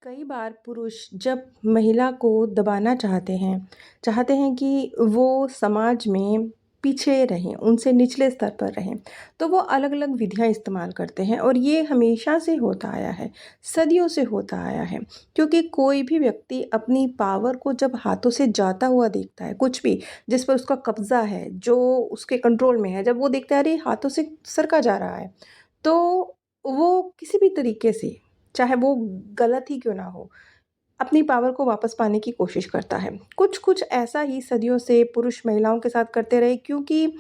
कई बार पुरुष जब महिला को दबाना चाहते हैं कि वो समाज में पीछे रहें, उनसे निचले स्तर पर रहें, तो वो अलग-अलग विधियाँ इस्तेमाल करते हैं और ये हमेशा से होता आया है, सदियों से होता आया है। क्योंकि कोई भी व्यक्ति अपनी पावर को जब हाथों से जाता हुआ देखता है, कुछ भी जिस पर उसका कब्ज़ा है, जो उसके कंट्रोल में है, जब वो देखता है अरे हाथों से सरका जा रहा है, तो वो किसी भी तरीके से, चाहे वो गलत ही क्यों ना हो, अपनी पावर को वापस पाने की कोशिश करता है। कुछ-कुछ ऐसा ही सदियों से पुरुष महिलाओं के साथ करते रहे क्योंकि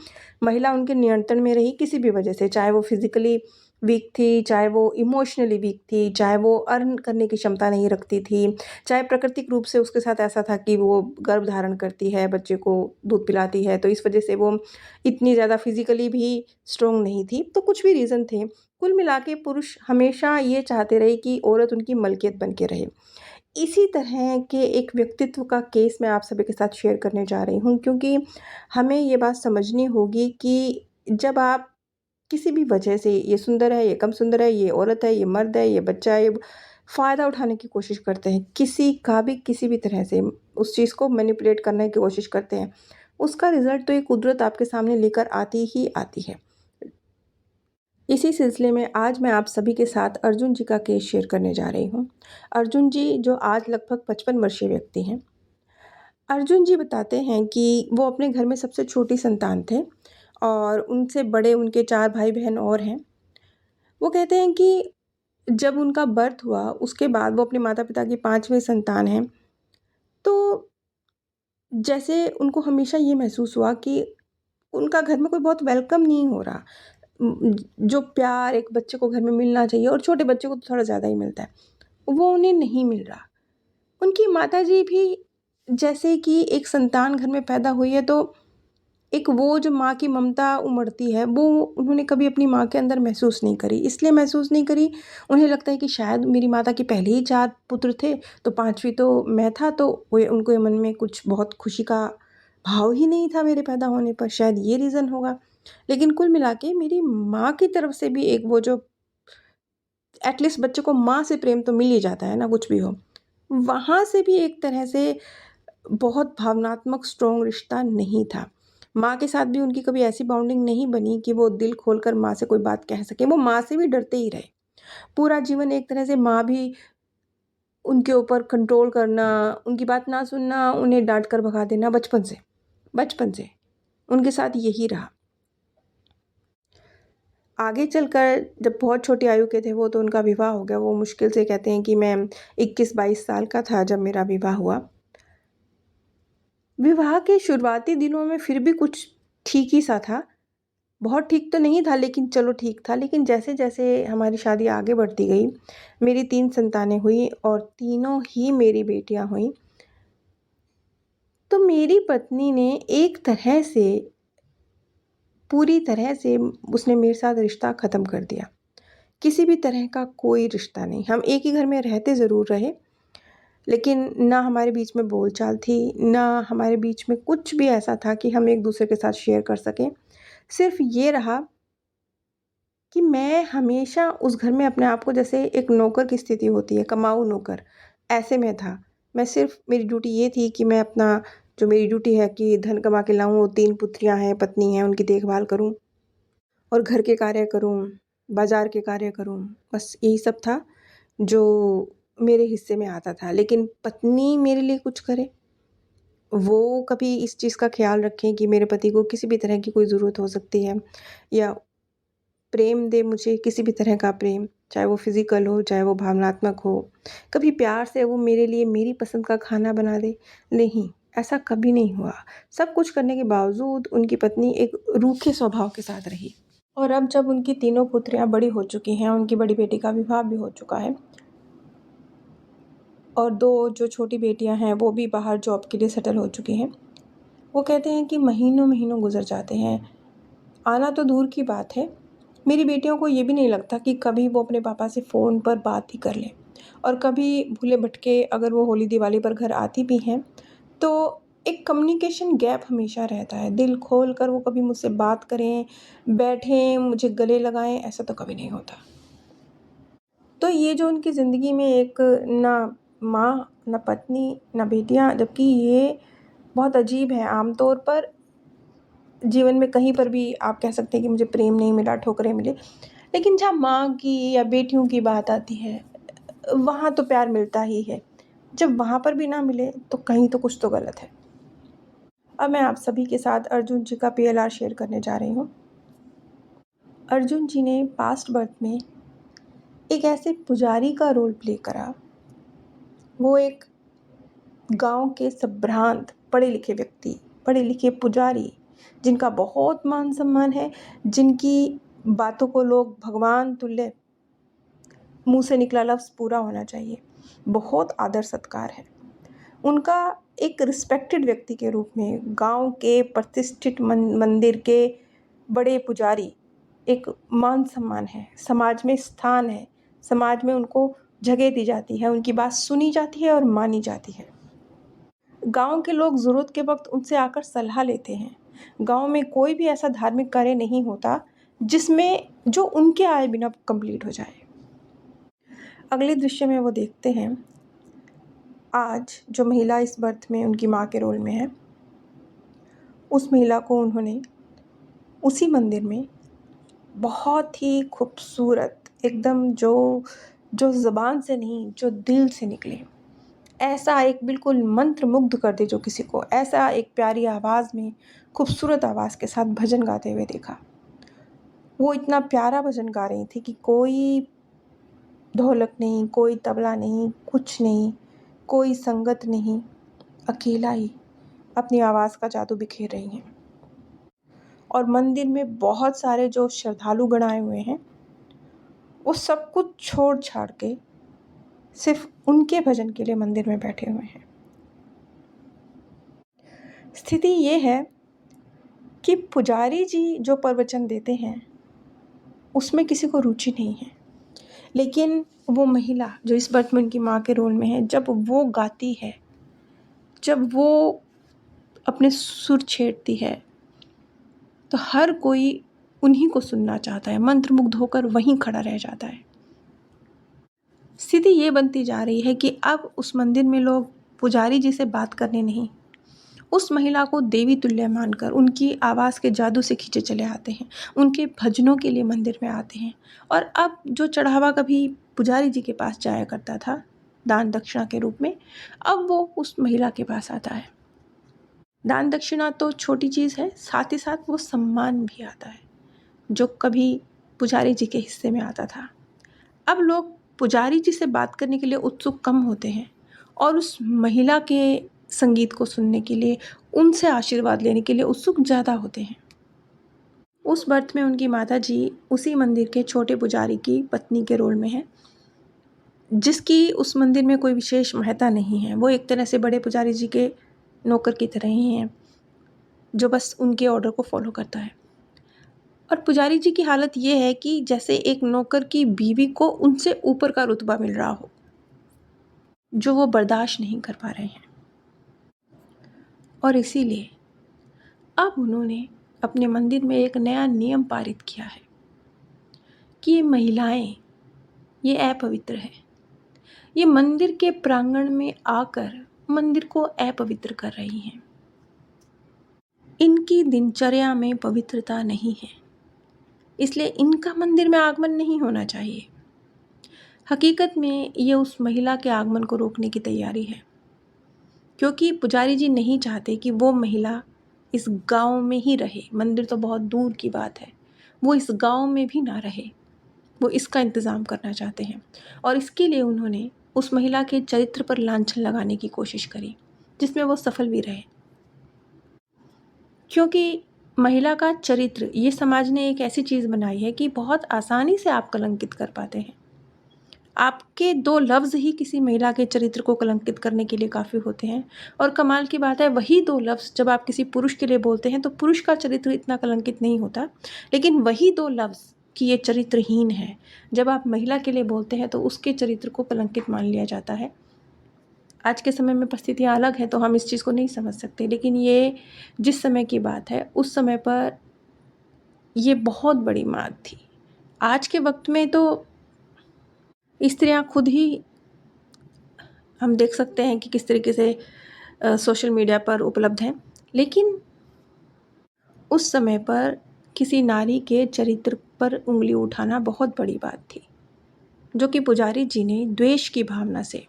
महिला उनके नियंत्रण में रही किसी भी वजह से, चाहे वो फिज़िकली वीक थी, चाहे वो इमोशनली वीक थी, चाहे वो अर्न करने की क्षमता नहीं रखती थी, चाहे प्राकृतिक रूप से उसके साथ ऐसा था कि वो गर्भ धारण करती है, बच्चे को दूध पिलाती है, तो इस वजह से वो इतनी ज़्यादा फिज़िकली भी स्ट्रॉन्ग नहीं थी। तो कुछ भी रीज़न थे। कुल मिला के पुरुष हमेशा ये चाहते रहे कि औरत उनकी मलकियत बन के रहे। इसी तरह के एक व्यक्तित्व का केस मैं आप सभी के साथ शेयर करने जा रही हूँ क्योंकि हमें ये बात समझनी होगी कि जब आप किसी भी वजह से ये सुंदर है, ये कम सुंदर है, ये औरत है, ये मर्द है, ये बच्चा है, फ़ायदा उठाने की कोशिश करते हैं, किसी का भी किसी भी तरह से उस चीज़ को मैनिपुलेट करने की कोशिश करते हैं, उसका रिज़ल्ट तो ये कुदरत आपके सामने लेकर आती ही आती है। इसी सिलसिले में आज मैं आप सभी के साथ अर्जुन जी का केस शेयर करने जा रही हूँ। अर्जुन जी जो आज लगभग 55 वर्षीय व्यक्ति हैं। अर्जुन जी बताते हैं कि वो अपने घर में सबसे छोटी संतान थे और उनसे बड़े उनके 4 भाई-बहन और हैं। वो कहते हैं कि जब उनका बर्थ हुआ उसके बाद वो अपने माता-पिता की 5वीं संतान हैं। तो जैसे उनको हमेशा ये महसूस हुआ कि उनका घर में कोई बहुत वेलकम नहीं हो रहा। जो प्यार एक बच्चे को घर में मिलना चाहिए और छोटे बच्चे को तो थोड़ा ज़्यादा ही मिलता है, वो उन्हें नहीं मिल रहा। उनकी माताजी भी जैसे कि एक संतान घर में पैदा हुई है तो एक वो जो माँ की ममता उमड़ती है, वो उन्होंने कभी अपनी माँ के अंदर महसूस नहीं करी। इसलिए महसूस नहीं करी, उन्हें लगता है कि शायद मेरी माता के पहले ही 4 पुत्र थे, तो 5वीं तो मैं था, तो वो उनको मन में कुछ बहुत खुशी का भाव ही नहीं था मेरे पैदा होने पर, शायद ये रीज़न होगा। लेकिन कुल मिला के मेरी माँ की तरफ से भी एक वो जो एटलीस्ट बच्चे को माँ से प्रेम तो मिल ही जाता है ना, कुछ भी हो। वहाँ से भी एक तरह से बहुत भावनात्मक स्ट्रॉन्ग रिश्ता नहीं था। माँ के साथ भी उनकी कभी ऐसी बॉन्डिंग नहीं बनी कि वो दिल खोलकर माँ से कोई बात कह सकें, वो माँ से भी डरते ही रहे। पूरा जीवन एक तरह से माँ भी उनके ऊपर कंट्रोल करना, उनकी बात ना सुनना, उन्हें डाँट कर भगा देना बचपन से उनके साथ यही रहा। आगे चलकर जब बहुत छोटी आयु के थे वो तो उनका विवाह हो गया। वो मुश्किल से कहते हैं कि मैं 21-22 साल का था जब मेरा विवाह हुआ। विवाह के शुरुआती दिनों में फिर भी कुछ ठीक ही सा था। बहुत ठीक तो नहीं था लेकिन चलो ठीक था। लेकिन जैसे-जैसे हमारी शादी आगे बढ़ती गई, मेरी 3 संतानें हुई और तीनों ही मेरी बेटियाँ हुईं। तो मेरी पत्नी ने एक तरह से, पूरी तरह से उसने मेरे साथ रिश्ता ख़त्म कर दिया। किसी भी तरह का कोई रिश्ता नहीं। हम एक ही घर में रहते ज़रूर रहे, लेकिन ना हमारे बीच में बोलचाल थी, ना हमारे बीच में कुछ भी ऐसा था कि हम एक-दूसरे के साथ शेयर कर सकें। सिर्फ़ ये रहा कि मैं हमेशा उस घर में अपने आप को जैसे एक नौकर की स्थिति होती है, कमाऊ नौकर, ऐसे में था। मैं सिर्फ़ मेरी ड्यूटी ये थी कि मैं अपना जो मेरी ड्यूटी है कि धन कमा के लाऊँ, 3 पुत्रियाँ हैं, पत्नी है, उनकी देखभाल करूँ और घर के कार्य करूँ, बाज़ार के कार्य करूँ, बस यही सब था जो मेरे हिस्से में आता था। लेकिन पत्नी मेरे लिए कुछ करे, वो कभी इस चीज़ का ख़्याल रखें कि मेरे पति को किसी भी तरह की कोई ज़रूरत हो सकती है या प्रेम दे मुझे किसी भी तरह का प्रेम, चाहे वो फ़िज़िकल हो, चाहे वो भावनात्मक हो। कभी प्यार से वो मेरे लिए मेरी पसंद का खाना बना दे, नहीं, ऐसा कभी नहीं हुआ। सब कुछ करने के बावजूद उनकी पत्नी एक रूखे स्वभाव के साथ रही। और अब जब उनकी तीनों पुत्रियाँ बड़ी हो चुकी हैं, उनकी बड़ी बेटी का विवाह भी हो चुका है और 2 जो छोटी बेटियाँ हैं, वो भी बाहर जॉब के लिए सेटल हो चुकी हैं। वो कहते हैं कि महीनों-महीनों गुज़र जाते हैं, आना तो दूर की बात है, मेरी बेटियों को ये भी नहीं लगता कि कभी वो अपने पापा से फ़ोन पर बात ही कर लें और कभी भूले-भटके अगर वो होली-दिवाली पर घर आती भी हैं, तो एक कम्युनिकेशन गैप हमेशा रहता है। दिल खोल कर वो कभी मुझसे बात करें, बैठें, मुझे गले लगाएँ, ऐसा तो कभी नहीं होता। तो ये जो उनकी ज़िंदगी में एक ना माँ, ना पत्नी, ना बेटियाँ, जबकि ये बहुत अजीब है। आम तौर पर जीवन में कहीं पर भी आप कह सकते हैं कि मुझे प्रेम नहीं मिला, ठोकरें मिली। लेकिन जहाँ माँ की या बेटियों की बात आती है, वहाँ तो प्यार मिलता ही है। जब वहाँ पर भी ना मिले तो कहीं तो कुछ तो गलत है। अब मैं आप सभी के साथ अर्जुन जी का पीएलआर शेयर करने जा रही हूँ। अर्जुन जी ने पास्ट बर्थ में एक ऐसे पुजारी का रोल प्ले करा। वो एक गांव के संभ्रांत पढ़े लिखे व्यक्ति, पढ़े लिखे पुजारी, जिनका बहुत मान सम्मान है, जिनकी बातों को लोग भगवान तुल्य, मुंह से निकला लफ्ज़ पूरा होना चाहिए, बहुत आदर सत्कार है उनका। एक रिस्पेक्टेड व्यक्ति के रूप में गांव के प्रतिष्ठित मंदिर के बड़े पुजारी, एक मान सम्मान है, समाज में स्थान है, समाज में उनको जगह दी जाती है, उनकी बात सुनी जाती है और मानी जाती है। गांव के लोग ज़रूरत के वक्त उनसे आकर सलाह लेते हैं। गांव में कोई भी ऐसा धार्मिक कार्य नहीं होता जिसमें जो उनके आए बिना कंप्लीट हो जाए। अगले दृश्य में वो देखते हैं, आज जो महिला इस बर्थ में उनकी माँ के रोल में है, उस महिला को उन्होंने उसी मंदिर में बहुत ही खूबसूरत, एकदम जो जो ज़बान से नहीं, जो दिल से निकले, ऐसा एक बिल्कुल मंत्र मुग्ध कर दे जो किसी को, ऐसा एक प्यारी आवाज़ में, खूबसूरत आवाज़ के साथ भजन गाते हुए देखा। वो इतना प्यारा भजन गा रही थी कि कोई ढोलक नहीं, कोई तबला नहीं, कुछ नहीं, कोई संगत नहीं, अकेला ही अपनी आवाज़ का जादू बिखेर रही हैं। और मंदिर में बहुत सारे जो श्रद्धालुगण आए हुए हैं, वो सब कुछ छोड़ छाड़ के सिर्फ उनके भजन के लिए मंदिर में बैठे हुए हैं। स्थिति ये है कि पुजारी जी जो प्रवचन देते हैं उसमें किसी को रुचि नहीं है, लेकिन वो महिला जो इस बर्थ में उनकी माँ के रोल में है, जब वो गाती है, जब वो अपने सुर छेड़ती है, तो हर कोई उन्हीं को सुनना चाहता है, मंत्रमुग्ध होकर वहीं खड़ा रह जाता है। स्थिति ये बनती जा रही है कि अब उस मंदिर में लोग पुजारी जी से बात करने नहीं, उस महिला को देवी तुल्य मानकर उनकी आवाज़ के जादू से खींचे चले आते हैं, उनके भजनों के लिए मंदिर में आते हैं। और अब जो चढ़ावा कभी पुजारी जी के पास जाया करता था दान दक्षिणा के रूप में, अब वो उस महिला के पास आता है। दान दक्षिणा तो छोटी चीज़ है, साथ ही साथ वो सम्मान भी आता है जो कभी पुजारी जी के हिस्से में आता था। अब लोग पुजारी जी से बात करने के लिए उत्सुक कम होते हैं और उस महिला के संगीत को सुनने के लिए, उनसे आशीर्वाद लेने के लिए उत्सुक ज़्यादा होते हैं। उस बर्थ में उनकी माता जी उसी मंदिर के छोटे पुजारी की पत्नी के रोल में है, जिसकी उस मंदिर में कोई विशेष महत्ता नहीं है। वो एक तरह से बड़े पुजारी जी के नौकर की तरह ही हैं, जो बस उनके ऑर्डर को फॉलो करता है। और पुजारी जी की हालत ये है कि जैसे एक नौकर की बीवी को उनसे ऊपर का रुतबा मिल रहा हो, जो वो बर्दाश्त नहीं कर पा रहे हैं। और इसीलिए अब उन्होंने अपने मंदिर में एक नया नियम पारित किया है कि ये महिलाएं, ये अपवित्र है, ये मंदिर के प्रांगण में आकर मंदिर को अपवित्र कर रही हैं। इनकी दिनचर्या में पवित्रता नहीं है, इसलिए इनका मंदिर में आगमन नहीं होना चाहिए। हकीकत में ये उस महिला के आगमन को रोकने की तैयारी है, क्योंकि पुजारी जी नहीं चाहते कि वो महिला इस गांव में ही रहे। मंदिर तो बहुत दूर की बात है, वो इस गांव में भी ना रहे, वो इसका इंतज़ाम करना चाहते हैं। और इसके लिए उन्होंने उस महिला के चरित्र पर लांछन लगाने की कोशिश करी, जिसमें वो सफल भी रहे। क्योंकि महिला का चरित्र ये समाज ने एक ऐसी चीज़ बनाई है कि बहुत आसानी से आप कलंकित कर पाते हैं। आपके दो लफ्ज़ ही किसी महिला के चरित्र को कलंकित करने के लिए काफ़ी होते हैं। और कमाल की बात है, वही दो लफ्ज़ जब आप किसी पुरुष के लिए बोलते हैं तो पुरुष का चरित्र इतना कलंकित नहीं होता, लेकिन वही दो लफ्ज़ कि ये चरित्रहीन है, जब आप महिला के लिए बोलते हैं तो उसके चरित्र को कलंकित मान लिया जाता है। आज के समय में परिस्थितियाँ अलग हैं तो हम इस चीज़ को नहीं समझ सकते, लेकिन ये जिस समय की बात है उस समय पर ये बहुत बड़ी बात थी। आज के वक्त में तो स्त्रियां खुद ही, हम देख सकते हैं कि किस तरीके से सोशल मीडिया पर उपलब्ध हैं, लेकिन उस समय पर किसी नारी के चरित्र पर उंगली उठाना बहुत बड़ी बात थी, जो कि पुजारी जी ने द्वेष की भावना से,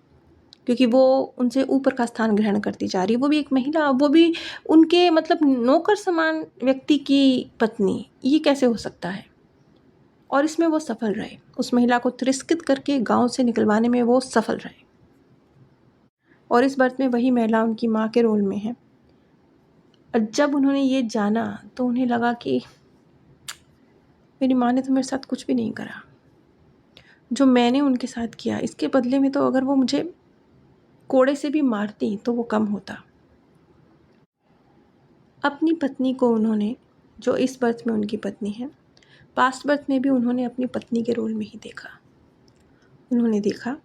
क्योंकि वो उनसे ऊपर का स्थान ग्रहण करती जा रही, वो भी एक महिला, वो भी उनके मतलब नौकर समान व्यक्ति की पत्नी, ये कैसे हो सकता है। और इसमें वो सफल रहे, उस महिला को तिरस्कृत करके गांव से निकलवाने में वो सफल रहे। और इस बात में वही महिला उनकी माँ के रोल में है। और जब उन्होंने ये जाना तो उन्हें लगा कि मेरी माँ ने तो मेरे साथ कुछ भी नहीं करा, जो मैंने उनके साथ किया इसके बदले में तो अगर वो मुझे कोड़े से भी मारती तो वो कम होता। अपनी पत्नी को उन्होंने, जो इस बर्थ में उनकी पत्नी है, पास्ट बर्थ में भी उन्होंने अपनी पत्नी के रोल में ही देखा। उन्होंने देखा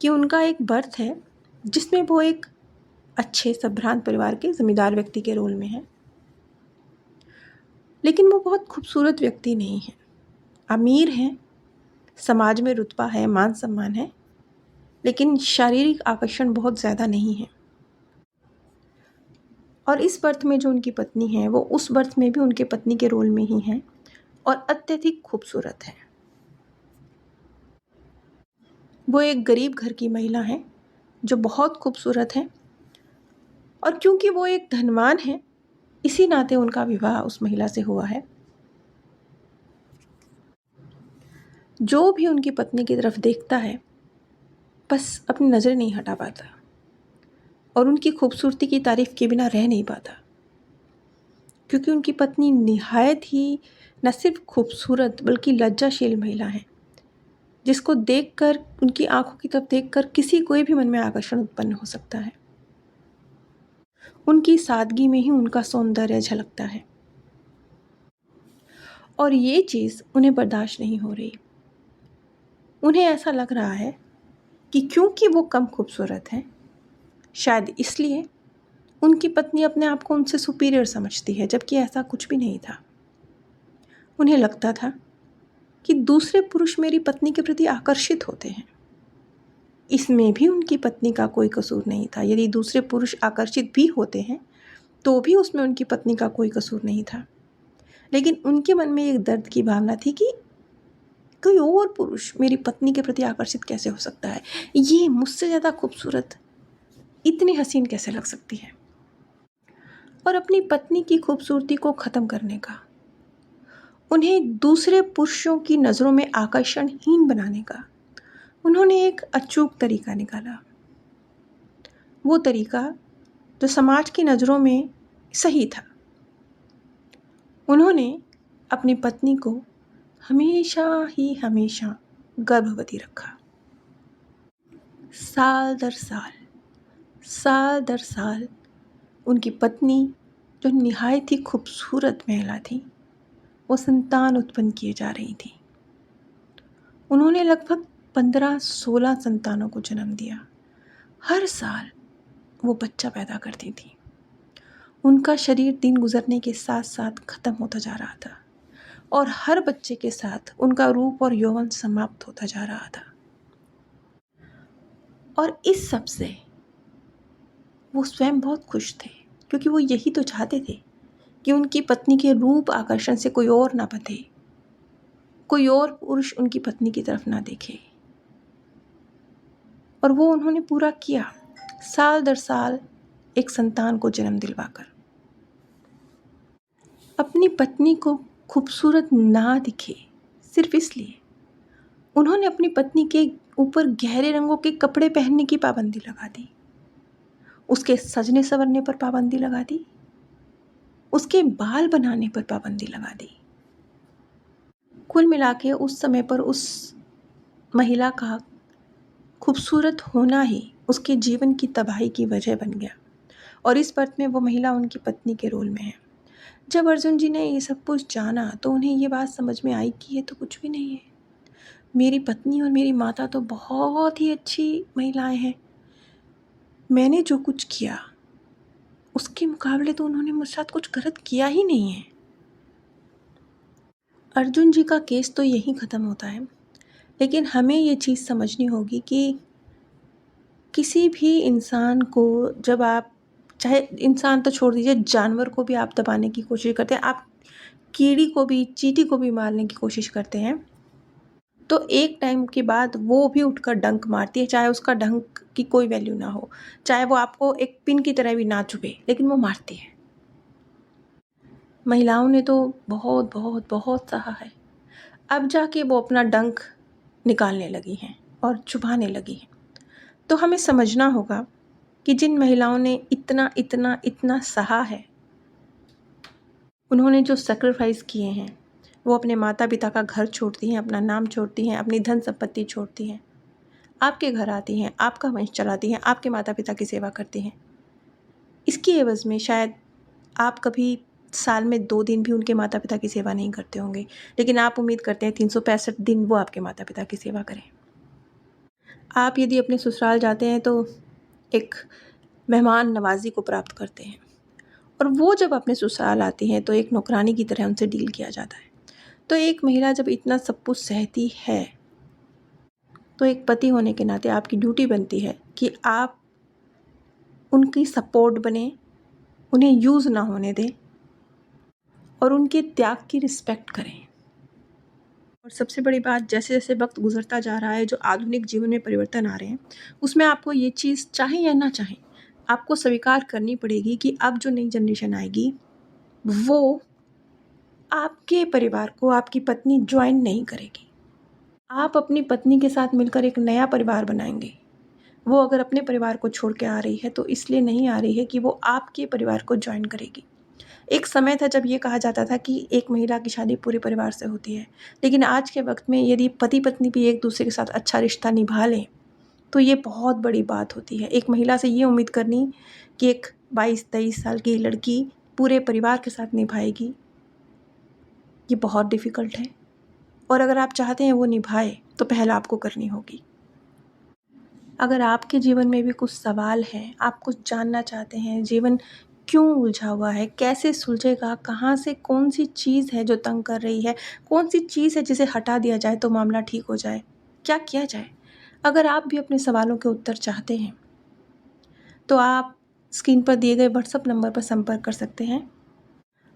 कि उनका एक बर्थ है जिसमें वो एक अच्छे संभ्रांत परिवार के ज़मींदार व्यक्ति के रोल में है, लेकिन वो बहुत खूबसूरत व्यक्ति नहीं है। अमीर हैं, समाज में रुतबा है, मान सम्मान है, लेकिन शारीरिक आकर्षण बहुत ज़्यादा नहीं है। और इस बर्थ में जो उनकी पत्नी है वो उस बर्थ में भी उनके पत्नी के रोल में ही है और अत्यधिक खूबसूरत है। वो एक गरीब घर की महिला है जो बहुत खूबसूरत है, और क्योंकि वो एक धनवान है इसी नाते उनका विवाह उस महिला से हुआ है। जो भी उनकी पत्नी की तरफ देखता है बस अपनी नज़र नहीं हटा पाता और उनकी खूबसूरती की तारीफ़ के बिना रह नहीं पाता, क्योंकि उनकी पत्नी निहायत ही न सिर्फ खूबसूरत बल्कि लज्जाशील महिला है, जिसको देखकर, उनकी आंखों की तरफ देखकर किसी कोई भी मन में आकर्षण उत्पन्न हो सकता है। उनकी सादगी में ही उनका सौंदर्य झलकता है और ये चीज़ उन्हें बर्दाश्त नहीं हो रही। उन्हें ऐसा लग रहा है कि क्योंकि वो कम खूबसूरत हैं, शायद इसलिए उनकी पत्नी अपने आप को उनसे सुपीरियर समझती है, जबकि ऐसा कुछ भी नहीं था। उन्हें लगता था कि दूसरे पुरुष मेरी पत्नी के प्रति आकर्षित होते हैं। इसमें भी उनकी पत्नी का कोई कसूर नहीं था। यदि दूसरे पुरुष आकर्षित भी होते हैं तो भी उसमें उनकी पत्नी का कोई कसूर नहीं था, लेकिन उनके मन में एक दर्द की भावना थी कि कोई और पुरुष मेरी पत्नी के प्रति आकर्षित कैसे हो सकता है, ये मुझसे ज़्यादा खूबसूरत, इतनी हसीन कैसे लग सकती है। और अपनी पत्नी की खूबसूरती को ख़त्म करने का, उन्हें दूसरे पुरुषों की नज़रों में आकर्षणहीन बनाने का उन्होंने एक अचूक तरीका निकाला। वो तरीका जो समाज की नज़रों में सही था। उन्होंने अपनी पत्नी को हमेशा ही हमेशा गर्भवती रखा। साल दर साल, साल दर साल उनकी पत्नी, जो निहायत ही खूबसूरत महिला थी, वो संतान उत्पन्न किए जा रही थी। उन्होंने लगभग 15-16 संतानों को जन्म दिया। हर साल वो बच्चा पैदा करती थी। उनका शरीर दिन गुजरने के साथ साथ ख़त्म होता जा रहा था और हर बच्चे के साथ उनका रूप और यौवन समाप्त होता जा रहा था। और इस सब से वो स्वयं बहुत खुश थे, क्योंकि वो यही तो चाहते थे कि उनकी पत्नी के रूप आकर्षण से कोई और ना बंधे, कोई और पुरुष उनकी पत्नी की तरफ ना देखे। और वो उन्होंने पूरा किया, साल दर साल एक संतान को जन्म दिलवाकर। अपनी पत्नी को खूबसूरत ना दिखे सिर्फ इसलिए उन्होंने अपनी पत्नी के ऊपर गहरे रंगों के कपड़े पहनने की पाबंदी लगा दी, उसके सजने संवरने पर पाबंदी लगा दी, उसके बाल बनाने पर पाबंदी लगा दी। कुल मिला के उस समय पर उस महिला का खूबसूरत होना ही उसके जीवन की तबाही की वजह बन गया। और इस बात में वो महिला उनकी पत्नी के रोल में है। जब अर्जुन जी ने ये सब कुछ जाना तो उन्हें ये बात समझ में आई कि ये तो कुछ भी नहीं है। मेरी पत्नी और मेरी माता तो बहुत ही अच्छी महिलाएं हैं। मैंने जो कुछ किया उसके मुकाबले तो उन्होंने मुझ साथ कुछ गलत किया ही नहीं है। अर्जुन जी का केस तो यहीं ख़त्म होता है, लेकिन हमें ये चीज़ समझनी होगी कि किसी भी इंसान को जब आप, चाहे इंसान तो छोड़ दीजिए, जानवर को भी आप दबाने की कोशिश करते हैं, आप कीड़ी को भी, चींटी को भी मारने की कोशिश करते हैं, तो एक टाइम के बाद वो भी उठकर डंक मारती है, चाहे उसका डंक की कोई वैल्यू ना हो, चाहे वो आपको एक पिन की तरह भी ना चुभे, लेकिन वो मारती है। महिलाओं ने तो बहुत बहुत बहुत सहा है, अब जाके वो अपना डंक निकालने लगी हैं और चुभाने लगी हैं। तो हमें समझना होगा कि जिन महिलाओं ने इतना इतना इतना सहा है, उन्होंने जो सैक्रिफाइस किए हैं, वो अपने माता पिता का घर छोड़ती हैं, अपना नाम छोड़ती हैं, अपनी धन संपत्ति छोड़ती हैं, आपके घर आती हैं, आपका वंश चलाती हैं, आपके माता पिता की सेवा करती हैं। इसकी एवज़ में शायद आप कभी साल में 2 दिन भी उनके माता पिता की सेवा नहीं करते होंगे, लेकिन आप उम्मीद करते हैं 365 दिन वो आपके माता पिता की सेवा करें। आप यदि अपने ससुराल जाते हैं तो एक मेहमान नवाज़ी को प्राप्त करते हैं, और वो जब अपने ससुराल आती हैं तो एक नौकरानी की तरह उनसे डील किया जाता है। तो एक महिला जब इतना सब कुछ सहती है, तो एक पति होने के नाते आपकी ड्यूटी बनती है कि आप उनकी सपोर्ट बने, उन्हें यूज़ ना होने दें और उनके त्याग की रिस्पेक्ट करें। और सबसे बड़ी बात, जैसे जैसे वक्त गुजरता जा रहा है, जो आधुनिक जीवन में परिवर्तन आ रहे हैं, उसमें आपको ये चीज़ चाहे या ना चाहे, आपको स्वीकार करनी पड़ेगी कि अब जो नई जनरेशन आएगी, वो आपके परिवार को आपकी पत्नी ज्वाइन नहीं करेगी। आप अपनी पत्नी के साथ मिलकर एक नया परिवार बनाएंगे। वो अगर अपने परिवार को छोड़ के आ रही है तो इसलिए नहीं आ रही है कि वो आपके परिवार को ज्वाइन करेगी। एक समय था जब ये कहा जाता था कि एक महिला की शादी पूरे परिवार से होती है, लेकिन आज के वक्त में यदि पति पत्नी भी एक दूसरे के साथ अच्छा रिश्ता निभा लें तो ये बहुत बड़ी बात होती है। एक महिला से ये उम्मीद करनी कि एक 22-23 साल की लड़की पूरे परिवार के साथ निभाएगी, ये बहुत डिफ़िकल्ट है। और अगर आप चाहते हैं वो निभाए तो पहल आपको करनी होगी। अगर आपके जीवन में भी कुछ सवाल हैं, आप कुछ जानना चाहते हैं, जीवन क्यों उलझा हुआ है, कैसे सुलझेगा, कहाँ से कौन सी चीज़ है जो तंग कर रही है, कौन सी चीज़ है जिसे हटा दिया जाए तो मामला ठीक हो जाए, क्या किया जाए? अगर आप भी अपने सवालों के उत्तर चाहते हैं तो आप स्क्रीन पर दिए गए व्हाट्सएप नंबर पर संपर्क कर सकते हैं।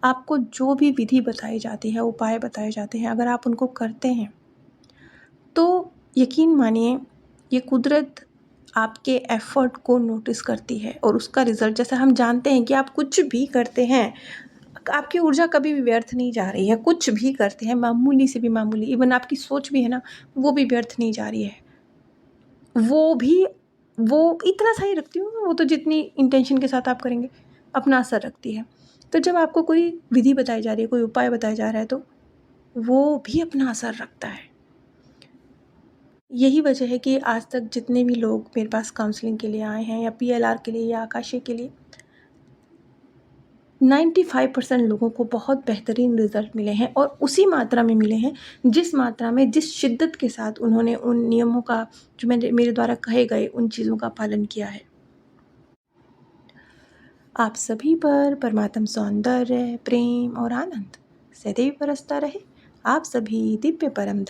आपको जो भी विधि बताई जाती है, उपाय बताए जाते हैं, अगर आप उनको करते हैं तो यकीन मानिए, ये कुदरत आपके एफ़र्ट को नोटिस करती है और उसका रिज़ल्ट, जैसे हम जानते हैं कि आप कुछ भी करते हैं, आपकी ऊर्जा कभी भी व्यर्थ नहीं जा रही है। कुछ भी करते हैं, मामूली से भी मामूली, इवन आपकी सोच भी है ना, वो भी व्यर्थ नहीं जा रही है। वो इतना सा ही रखती हूँ, वो तो जितनी इंटेंशन के साथ आप करेंगे, अपना असर रखती है। तो जब आपको कोई विधि बताई जा रही है, कोई उपाय बताया जा रहा है, तो वो भी अपना असर रखता है। यही वजह है कि आज तक जितने भी लोग मेरे पास काउंसलिंग के लिए आए हैं, या पीएलआर के लिए या आकाशीय के लिए, 95% लोगों को बहुत बेहतरीन रिज़ल्ट मिले हैं, और उसी मात्रा में मिले हैं जिस मात्रा में, जिस शिद्दत के साथ उन्होंने उन नियमों का, जो मेरे द्वारा कहे गए उन चीज़ों का पालन किया है। आप सभी पर परमात्म सौंदर्य, प्रेम और आनंद सदैव बरसता रहे। आप सभी दिव्य परम